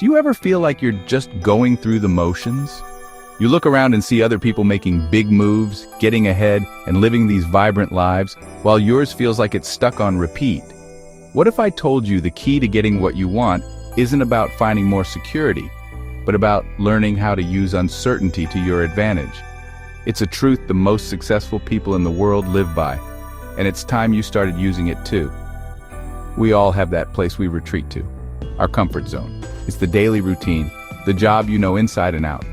Do you ever feel like you're just going through the motions? You look around and see other people making big moves, getting ahead, and living these vibrant lives, while yours feels like it's stuck on repeat. What if I told you the key to getting what you want isn't about finding more security, but about learning how to use uncertainty to your advantage? It's a truth the most successful people in the world live by, and it's time you started using it too. We all have that place we retreat to, our comfort zone. It's the daily routine, the job you know inside and out,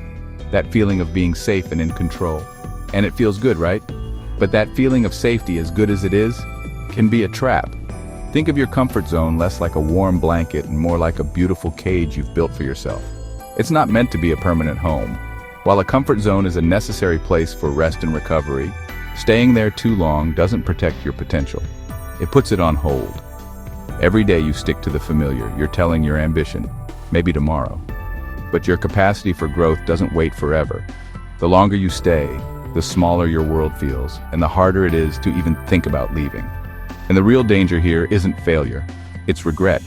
that feeling of being safe and in control. And it feels good, right? But that feeling of safety, as good as it is, can be a trap. Think of your comfort zone less like a warm blanket and more like a beautiful cage you've built for yourself. It's not meant to be a permanent home. While a comfort zone is a necessary place for rest and recovery, staying there too long doesn't protect your potential. It puts it on hold. Every day you stick to the familiar, you're telling your ambition, maybe tomorrow. But your capacity for growth doesn't wait forever. The longer you stay, the smaller your world feels, and the harder it is to even think about leaving. And the real danger here isn't failure, it's regret.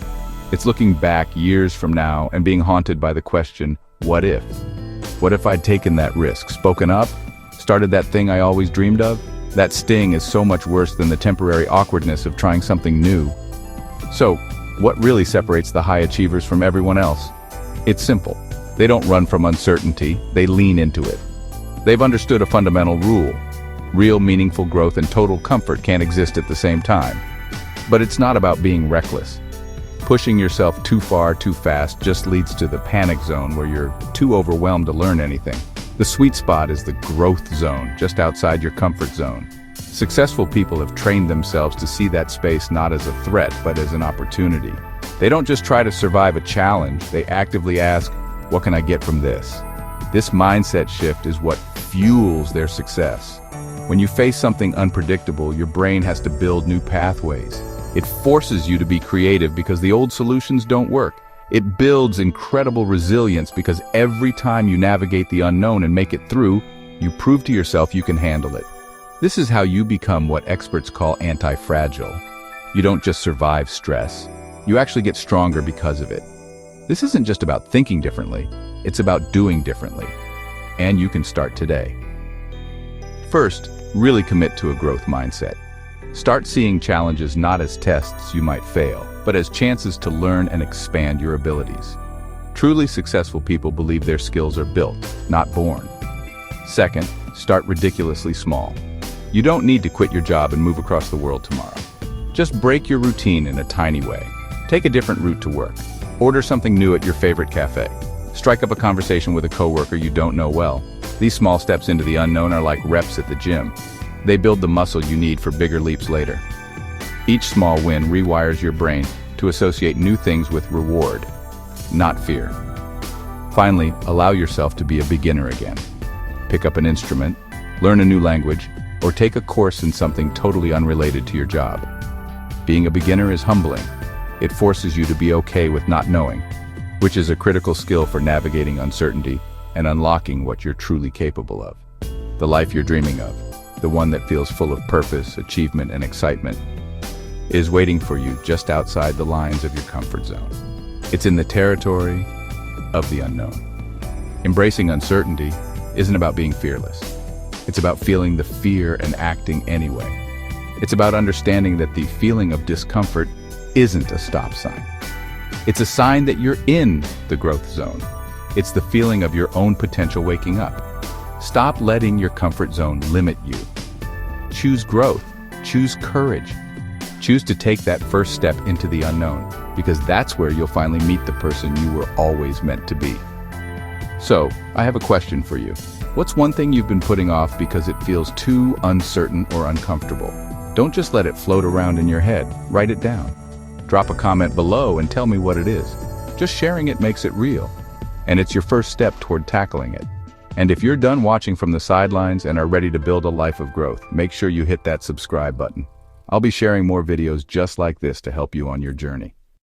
It's looking back years from now and being haunted by the question, what if? What if I'd taken that risk, spoken up, started that thing I always dreamed of? That sting is so much worse than the temporary awkwardness of trying something new. So, what really separates the high achievers from everyone else? It's simple. They don't run from uncertainty, they lean into it. They've understood a fundamental rule. Real meaningful growth and total comfort can't exist at the same time. But it's not about being reckless. Pushing yourself too far, too fast just leads to the panic zone where you're too overwhelmed to learn anything. The sweet spot is the growth zone, just outside your comfort zone. Successful people have trained themselves to see that space not as a threat, but as an opportunity. They don't just try to survive a challenge, they actively ask, what can I get from this? This mindset shift is what fuels their success. When you face something unpredictable, your brain has to build new pathways. It forces you to be creative because the old solutions don't work. It builds incredible resilience because every time you navigate the unknown and make it through, you prove to yourself you can handle it. This is how you become what experts call anti-fragile. You don't just survive stress, you actually get stronger because of it. This isn't just about thinking differently, it's about doing differently. And you can start today. First, really commit to a growth mindset. Start seeing challenges not as tests you might fail, but as chances to learn and expand your abilities. Truly successful people believe their skills are built, not born. Second, start ridiculously small. You don't need to quit your job and move across the world tomorrow. Just break your routine in a tiny way. Take a different route to work. Order something new at your favorite cafe. Strike up a conversation with a coworker you don't know well. These small steps into the unknown are like reps at the gym. They build the muscle you need for bigger leaps later. Each small win rewires your brain to associate new things with reward, not fear. Finally, allow yourself to be a beginner again. Pick up an instrument, learn a new language, or take a course in something totally unrelated to your job. Being a beginner is humbling. It forces you to be okay with not knowing, which is a critical skill for navigating uncertainty and unlocking what you're truly capable of. The life you're dreaming of, the one that feels full of purpose, achievement, and excitement, is waiting for you just outside the lines of your comfort zone. It's in the territory of the unknown. Embracing uncertainty isn't about being fearless. It's about feeling the fear and acting anyway. It's about understanding that the feeling of discomfort isn't a stop sign. It's a sign that you're in the growth zone. It's the feeling of your own potential waking up. Stop letting your comfort zone limit you. Choose growth. Choose courage. Choose to take that first step into the unknown, because that's where you'll finally meet the person you were always meant to be. So, I have a question for you. What's one thing you've been putting off because it feels too uncertain or uncomfortable? Don't just let it float around in your head. Write it down. Drop a comment below and tell me what it is. Just sharing it makes it real. And it's your first step toward tackling it. And if you're done watching from the sidelines and are ready to build a life of growth, make sure you hit that subscribe button. I'll be sharing more videos just like this to help you on your journey.